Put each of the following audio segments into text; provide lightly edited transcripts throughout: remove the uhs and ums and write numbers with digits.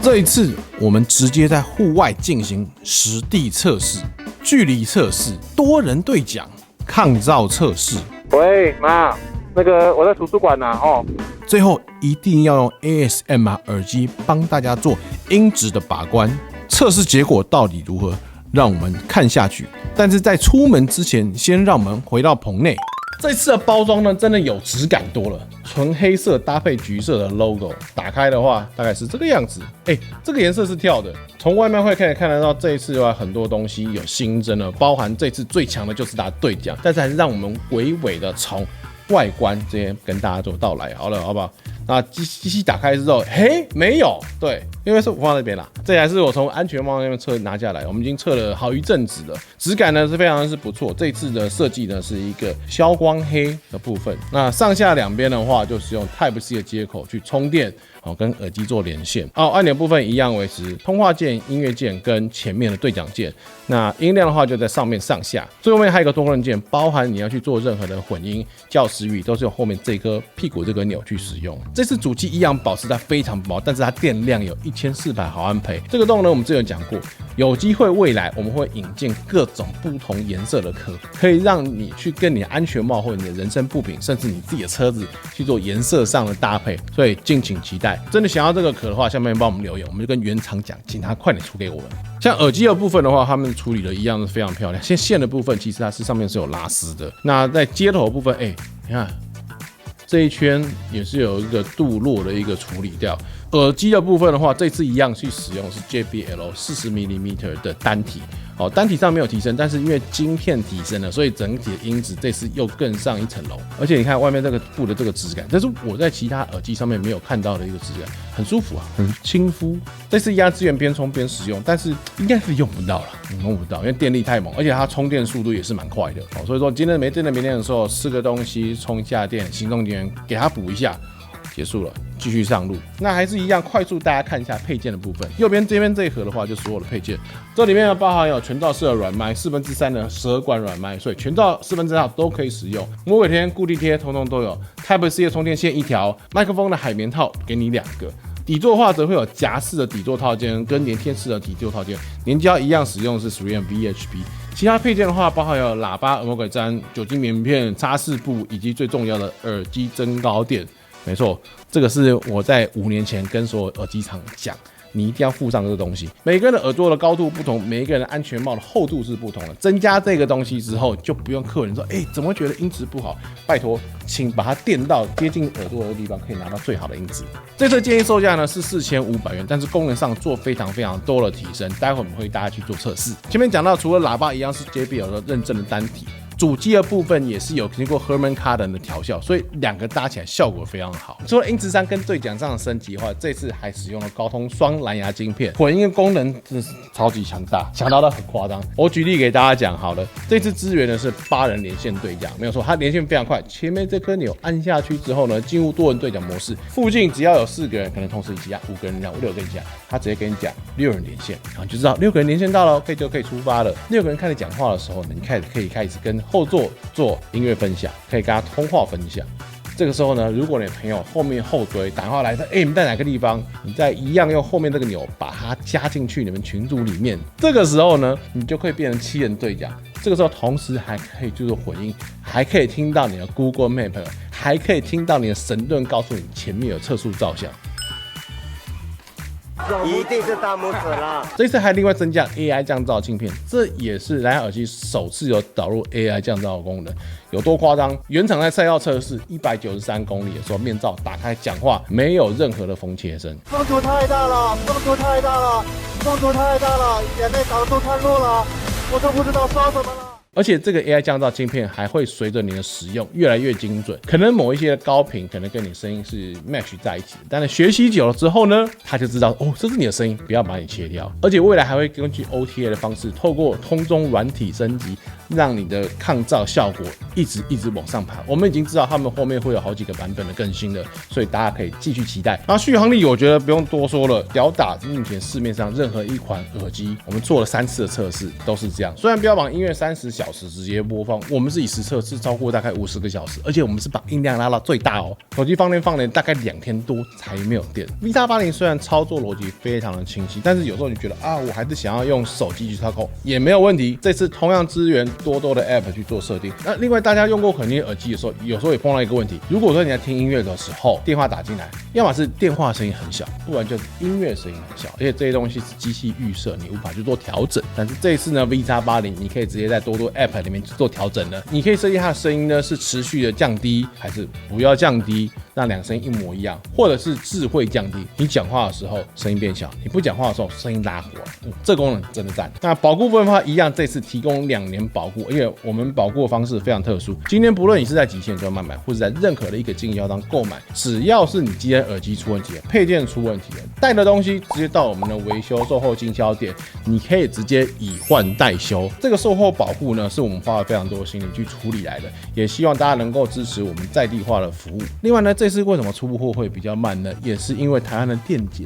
这一次我们直接在户外进行实地测试、距离测试、多人对讲、抗噪测试。喂，妈，那个我在图书馆呢，最后一定要用 ASMR 耳机帮大家做音质的把关，测试结果到底如何，让我们看下去。但是在出门之前，先让我们回到棚内。这次的包装呢，真的有质感多了，纯黑色搭配橘色的 logo， 打开的话大概是这个样子。这个颜色是跳的，从外面会可以看得到，这一次的话很多东西有新增了，包含这次最强的就是它的对讲，但是还是让我们娓娓的从外观这些跟大家做道来，好了，好不好？那机器打开之后，没有，对，因为是我放在那边啦。这还是我从安全帽那边拿下来，我们已经测了好一阵子了，质感呢是非常不错。这一次的设计呢是一个消光黑的部分，那上下两边的话就是用 Type C 的接口去充电，跟耳机做连线。按钮部分一样维持通话键、音乐键跟前面的对讲键。那音量的话就在上面上下，最后面还有一个多功键，包含你要去做任何的混音、叫时语，都是用后面这颗屁股这个钮去使用。这次主机一样保持它非常薄，但是它电量有1400毫安培。这个洞呢，我们之前有讲过，有机会未来我们会引进各种不同颜色的壳，可以让你去跟你的安全帽或你的人身部品，甚至你自己的车子去做颜色上的搭配。所以敬请期待。真的想要这个壳的话，下面帮我们留言，我们就跟原厂讲，请他快点出给我们。像耳机的部分的话，他们处理的一样是非常漂亮。线的部分其实它是上面是有拉丝的。那在接头的部分，你看这一圈也是有一个镀铬的一个处理掉。耳机的部分的话，这次一样去使用是 JBL 40mm 的单体。单体上没有提升，但是因为晶片提升了，所以整体的音质这次又更上一层楼。而且你看外面这个布的这个质感，这是我在其他耳机上面没有看到的一个质感，很舒服啊，很亲肤。这次一样资源边充边使用，但是应该是用不到了，用不到，因为电力太猛，而且它充电速度也是蛮快的。所以说今天没电的明天的时候，吃个东西充一下电，行动电源给它补一下。结束了，继续上路。那还是一样，快速大家看一下配件的部分。右边这边这一盒的话，就所有的配件。这里面呢包含有全罩式的软麦，3/4的12管软麦，所以全罩2/4都可以使用。魔鬼贴、固定贴通通都有。Type C 的充电线1条，麦克风的海绵套给你2个。底座的话则会有夹式的底座套件跟连贴式的底座套件，粘胶一样使用是属于 VHP。其他配件的话，包含有喇叭、魔鬼毡、酒精棉片、擦拭布，以及最重要的耳机增高垫。没错，这个是我在5年前跟所有耳机厂讲，你一定要附上这个东西。每个人的耳朵的高度不同，每一个人的安全帽的厚度是不同的。增加这个东西之后，就不用客人说，怎么会觉得音质不好？拜托，请把它垫到接近耳朵的地方，可以拿到最好的音质。这次建议售价呢是4500元，但是功能上做非常多的提升。待会我们会大家去做测试。前面讲到，除了喇叭一样是 JBL 的认证的单体。主机的部分也是有经过 Harman Kardon 的调校，所以2个搭起来效果非常好。除了音质上跟对讲上的升级的话，这次还使用了高通双蓝牙晶片，混音的功能真的是超级强大，强大到很夸张。我举例给大家讲好了，这次支援的是8人连线对讲，没有错，它连线非常快。前面这颗钮按下去之后呢，进入多人对讲模式，附近只要有4个人，可能同时一起讲，5个人讲，6个人讲，它直接跟你讲6人连线，然后就知道6个人连线到了，就可以出发了。6个人开始讲话的时候呢，你可以开始跟后座做音乐分享，可以跟他通话分享。这个时候呢，如果你朋友后面后追打电话来说，你们在哪个地方？你再一样用后面这个钮把它加进去你们群组里面。这个时候呢，你就可以变成7人对讲。这个时候同时还可以做混音，还可以听到你的 Google Map， 还可以听到你的神盾告诉你前面有测速照相。一定是大拇指啦！这次还另外增加 AI 降噪镜片，这也是蓝牙耳机首次有导入 AI 降噪的功能。有多夸张？原厂在赛道测试193公里的时候，面罩打开讲话没有任何的风切声。风阻太大了，风阻太大了，风阻太大了，眼泪挡住看路了，我都不知道说什么了。而且这个 AI 降噪晶片还会随着你的使用越来越精准，可能某一些的高频可能跟你声音是 match 在一起的，但是学习久了之后呢，它就知道这是你的声音，不要把你切掉。而且未来还会根据 OTA 的方式，透过空中软体升级，让你的抗噪效果一直往上爬。我们已经知道他们后面会有好几个版本的更新了，所以大家可以继续期待。然后续航力我觉得不用多说了，吊打目前市面上任何一款耳机，我们做了3次的测试都是这样。虽然标榜音乐30小时直接播放，我们是以实测是超过大概50个小时，而且我们是把音量拉到最大哦。手机放电大概2天多才没有电。V80虽然操作逻辑非常的清晰，但是有时候你觉得啊，我还是想要用手机去操控也没有问题。这次同样支援多的 App 去做设定。那另外大家用过肯定耳机的时候，有时候也碰到一个问题，如果说你在听音乐的时候，电话打进来，要么是电话声音很小，不然就是音乐声音很小，而且这些东西是机器预设，你无法去做调整。但是这一次呢 ，V80 你可以直接在多 App 里面去做调整了。你可以设计它的声音呢是持续的降低，还是不要降低，让两个声音一模一样，或者是智慧降低。你讲话的时候声音变小，你不讲话的时候声音拉活。这功能真的赞。那保固部分的话，一样，这次提供2年保固，因为我们保固的方式非常特殊。今天不论你是在极限专卖买，或者在任何的一个经销商购买，只要是你今天耳机出问题了，配件出问题了，带的东西直接到我们的维修售后经销店，你可以直接以换代修。这个售后保护呢，是我们花了非常多的心力去处理来的，也希望大家能够支持我们在地化的服务。另外呢，这次为什么出货会比较慢呢？也是因为台湾的电解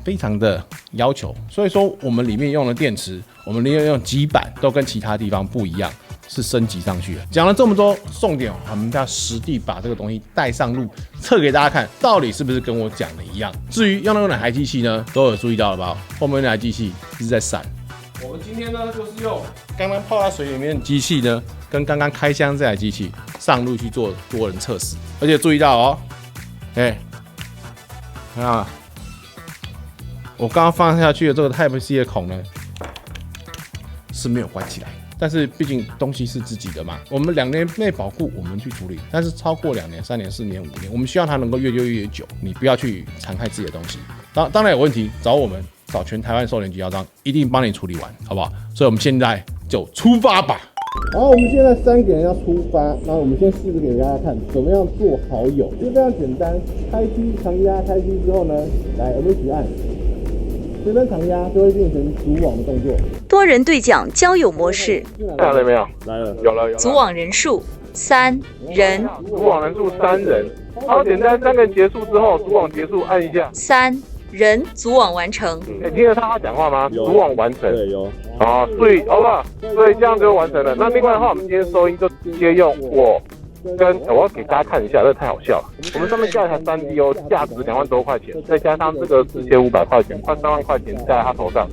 非常的要求，所以说我们里面用的电池，我们里面用基板都跟其他地方不一样，是升级上去的。讲了这么多重点，我们要实地把这个东西带上路，测给大家看，到底是不是跟我讲的一样。至于用哪台机器呢，都有注意到了吧？后面那台机器一直在闪。我们今天呢，就是用刚刚泡在水里面的机器呢，跟刚刚开箱这台机器上路去做多人测试，而且注意到哦，看到吗？我刚刚放下去的这个 Type C 的孔呢，是没有关起来，但是毕竟东西是自己的嘛，我们2年内保护我们去处理，但是超过2年、3年、4年、5年，我们希望它能够越用越久，你不要去残害自己的东西。当然有问题，找我们，找全台湾授权经销商，一定帮你处理完，好不好？所以我们现在就出发吧。然后我们现在3个人要出发，然后我们先试着给大家看怎么样做好友，就非常简单。开机长压开机之后呢，来我们一起按。随便长压就会变成组网的动作。多人对讲交友模式。看到没有？来了，有了。组网人数3人。组网人数3人。好简单，3个人结束之后，组网结束按一下。3人组网完成。听得他讲话吗？组网完成。对，有。啊，所以好吧，所以这样就完成了。那另外的话，我们今天收音就直接用我要给大家看一下，这太好笑了。我们上面加一台3D 哦，价值2万多块钱，再加上这个4500块钱，快3万块钱加在他头上，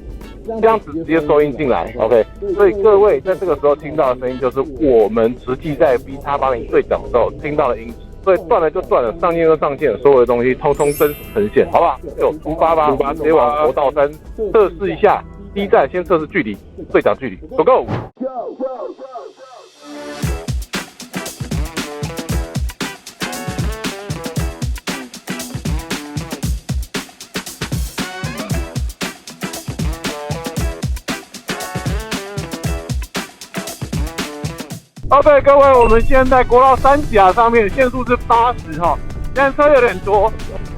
这样子直接收音进来 ，OK。所以各位在这个时候听到的声音，就是我们实际在 V80对讲的时候听到的音质。所以断了就断了，上线就上线，所有的东西通通真实呈现，好不好？就出发吧，直接往国道3测试一下。第一站先测试距离，对讲距离 ，Go Go。OK， 各位，我们现在国道3甲上面限速是80哈，现在车有点多，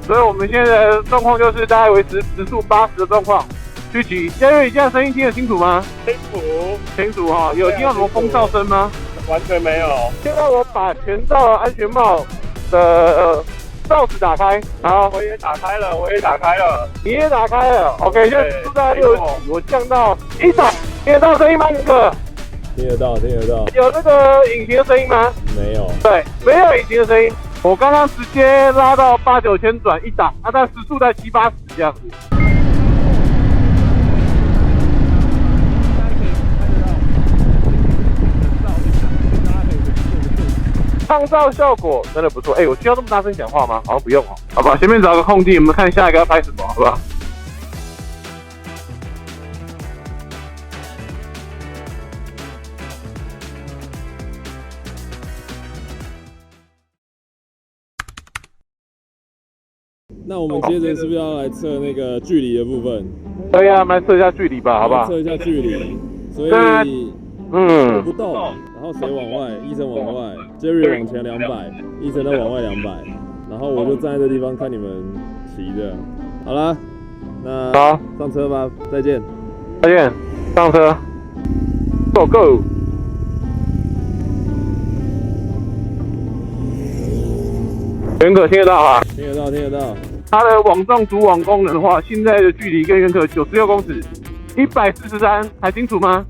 所以我们现在的状况就是大概维持时速80的状况。去骑，嘉瑞，你现在声音听得清楚吗？清楚哈，有听到什么风噪声吗？完全没有。现在我把全罩安全帽的罩子打开，好，我也打开了，你也打开了 ，OK， 现在速度在60几，我降到100，听得到声音吗？那个？听得到。有那个引擎的声音吗？没有。对，没有引擎的声音。我刚刚直接拉到8、9千转一档，但时速在70、80这样子。抗噪效果真的不错，我需要这么大声讲话吗？好像不用哦。好吧，前面找个空地，我们看下一个要拍什么，好不好？那我们接着是不是要来测那个距离的部分？可以啊，我们来测一下距离吧，好不好？测一下距离，所以我不动，然后谁往外，医生往外 ，Jerry 往前200，医生再往外200，然后我就站在这地方看你们骑着。好啦，那上车吧，再见，上车 ，Go Go。元可听得到啊？听得到，听得到。它的网状主网功能的话，现在的距离跟元可96公尺，143，还清楚吗？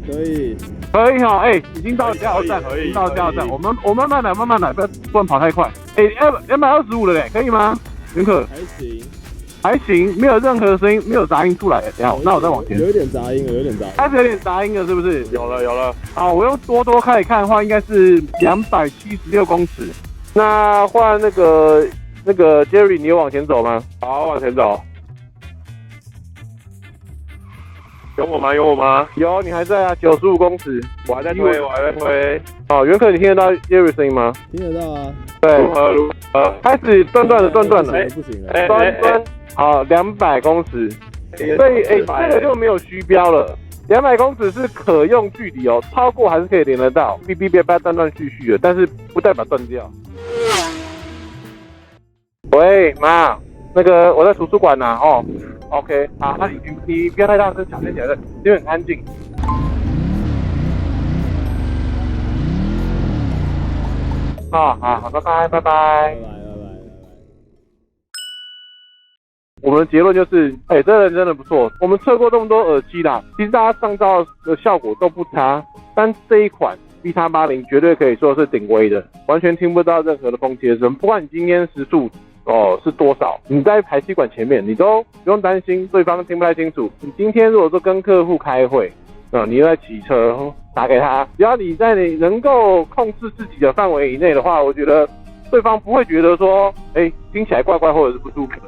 可以。可以哈，已经到加油站，已经到加油站。我慢慢来，慢慢来，不然跑太快。225了嘞，可以吗？元可还行，还行，没有任何声音，没有杂音出来。等一下，那我再往前。有一点杂音了，有点杂音。开始有点杂音了，是不是？有了。好，我用多多开始看的话，应该是276公尺。那换那个 Jerry， 你有往前走吗？好，往前走。有我吗？有，你还在啊，95公尺。我还在推。好，元可，你听得到 Jerry 声音吗？听得到啊。对。如何？开始断了。不行了。端。好，200公尺。所以这个就没有虚标了。200公尺是可用距离哦，超过还是可以连得到。别断续的，但是不代表断掉。喂，妈，那个我在图书馆呢，哦 ，OK， 好，那你不要太大声，小声起来的，因为很安静。好，拜拜。我们的结论就是，这个人真的不错。我们测过这么多耳机啦，其实大家上招的效果都不差，但这一款 VX80 绝对可以说是顶威的，完全听不到任何的风切声。不管你今天时速是多少，你在排气管前面，你都不用担心对方听不太清楚。你今天如果说跟客户开会，你在骑车打给他，只要你在你能够控制自己的范围以内的话，我觉得对方不会觉得说，听起来怪怪或者是不舒服的。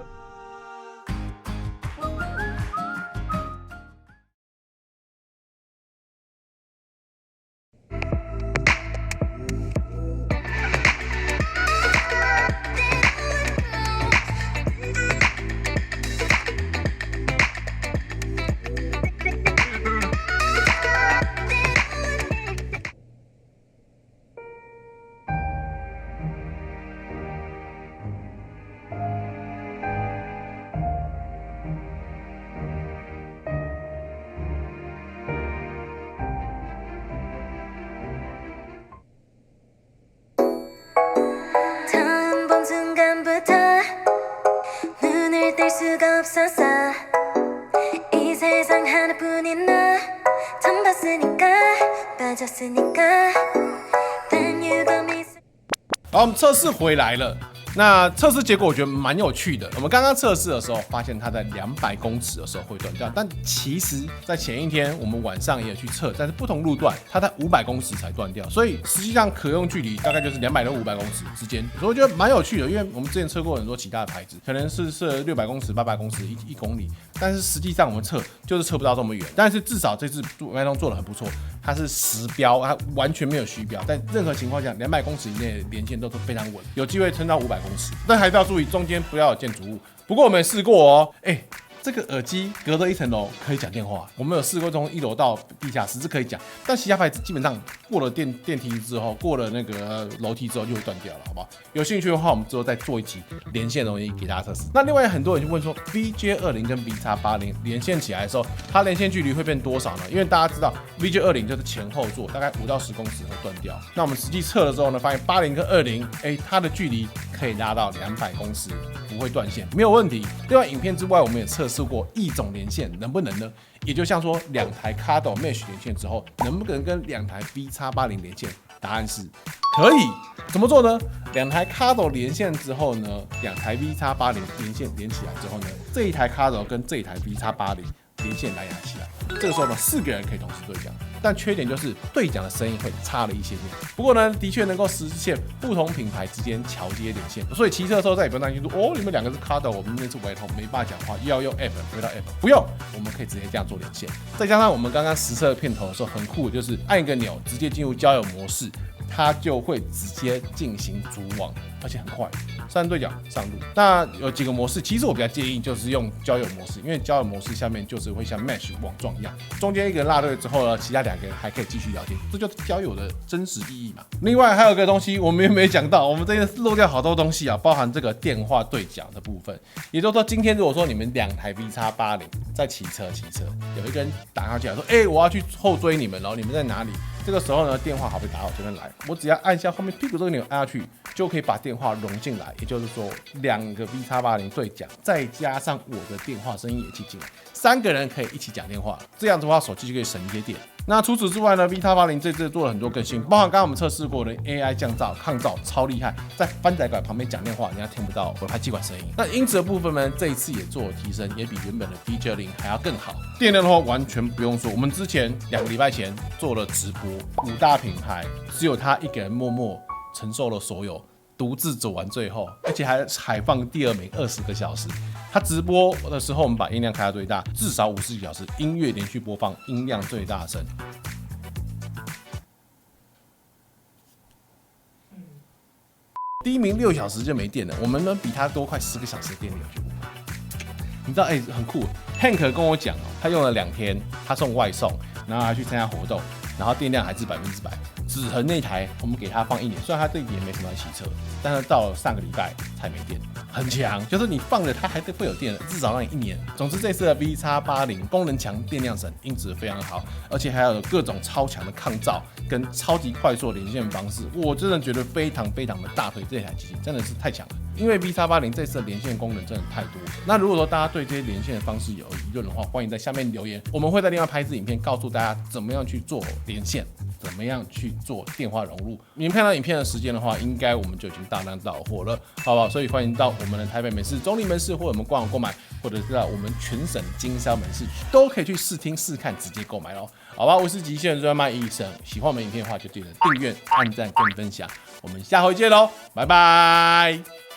好，我们测试回来了。那测试结果我觉得蛮有趣的。我们刚刚测试的时候，发现它在200公尺的时候会断掉，但其实，在前一天我们晚上也有去测，但是不同路段它在500公尺才断掉，所以实际上可用距离大概就是200到500公尺之间。所以我觉得蛮有趣的，因为我们之前测过很多其他的牌子，可能是设600公尺、800公尺、1公里，但是实际上我们测就是测不到这么远。但是至少这次麦当做得很不错，它是实标，它完全没有虚标，在任何情况下200公尺以内的连线都是非常稳，有机会撑到500公尺，但还是要注意中间不要有建筑物。不过我们也试过哦，这个耳机隔着1层楼可以讲电话，我们有试过从1楼到地下室是可以讲，但其他牌子基本上过了电梯之后，过了那个楼梯之后就会断掉了，好不好？有兴趣的话，我们之后再做一集连线的东西给大家测试。那另外很多人就问说 ，VJ20 跟 VX80 连线起来的时候，它连线距离会变多少呢？因为大家知道 VJ20 就是前后座，大概5到10公尺会断掉。那我们实际测了之后呢，发现80跟20，它的距离可以拉到200公尺，不会断线，没有问题。另外影片之外，我们也测试过异种连线能不能呢？也就像说2台 Cardo Mesh 连线之后，能不能跟2台 VX80 连线？答案是可以。怎么做呢？2台 Cardo 连线之后呢，2台 VX80 连线连起来之后呢，这一台 Cardo 跟这一台 VX80 连线蓝牙起来，这个时候呢，4个人可以同时对讲，但缺点就是对讲的声音会差了一些点。不过呢，的确能够实现不同品牌之间桥接连线，所以骑车的时候再也不用担心说，你们2个是 Cardo， 我们那是微通，没办法讲话，要用 App 回到 App， 不用，我们可以直接这样做连线。再加上我们刚刚实测片头的时候很酷的，就是按一个钮直接进入交友模式，它就会直接进行组网，而且很快，3人对讲上路。那有几个模式，其实我比较建议就是用交友模式，因为交友模式下面就是会像 Mesh 网状一样，中间一个人落队之后呢，其他2个人还可以继续聊天，这就是交友的真实意义嘛。另外还有个东西我们也没讲到，我们这边漏掉好多东西啊，包含这个电话对讲的部分。也就是说，今天如果说你们2台 VX80 在骑车，有一个人打电话进来说，我要去后追你们，然后你们在哪里？这个时候呢，电话好被打到这边来，我只要按下后面屁股这个钮按下去，就可以把电话融进来。也就是说，2个 V80对讲，再加上我的电话声音也一起进来，3个人可以一起讲电话。这样子的话，手机就可以省一些电。那除此之外呢 ，V80这次做了很多更新，包含刚刚我们测试过的 AI 降噪、抗噪，超厉害，在翻载管旁边讲电话，人家听不到我的排气管声音。那音质的部分呢，这一次也做了提升，也比原本的 DJ0还要更好。电量的话，完全不用说，我们之前2个礼拜前做了直播，5大品牌只有他一个人默默承受了所有，独自走完最后，而且还海放第2名20个小时。他直播的时候，我们把音量开到最大，至少50个小时，音乐连续播放，音量最大声。第1名6小时就没电了，我们呢比他多快10个小时的电力。你知道，很酷。Hank 跟我讲他用了2天，他送外送，然后还去参加活动，然后电量还是100%。指恒那台我们给他放1年，虽然他这也没什么在骑车，但是到了上个礼拜才没电，很强。就是你放了它还是会有电的，至少让你1年。总之这次的 VX80 功能强、电量省、音质非常好，而且还有各种超强的抗噪跟超级快速的连线方式，我真的觉得非常的大推这台机器，真的是太强了。因为 VX80 这次的连线功能真的太多了。那如果说大家对这些连线的方式有疑论的话，欢迎在下面留言，我们会在另外拍一支影片，告诉大家怎么样去做连线，怎么样去做电话融入。你们看到影片的时间的话，应该我们就已经大量到货了，好不好？所以欢迎到我们的台北门市、中立门市，或者我们官网购买，或者是在我们全省经销门市都可以去试听试看，直接购买咯。好吧，我是极限专卖医生，喜欢我们影片的话就记得订阅、按赞跟分享。我们下回见喽，拜拜。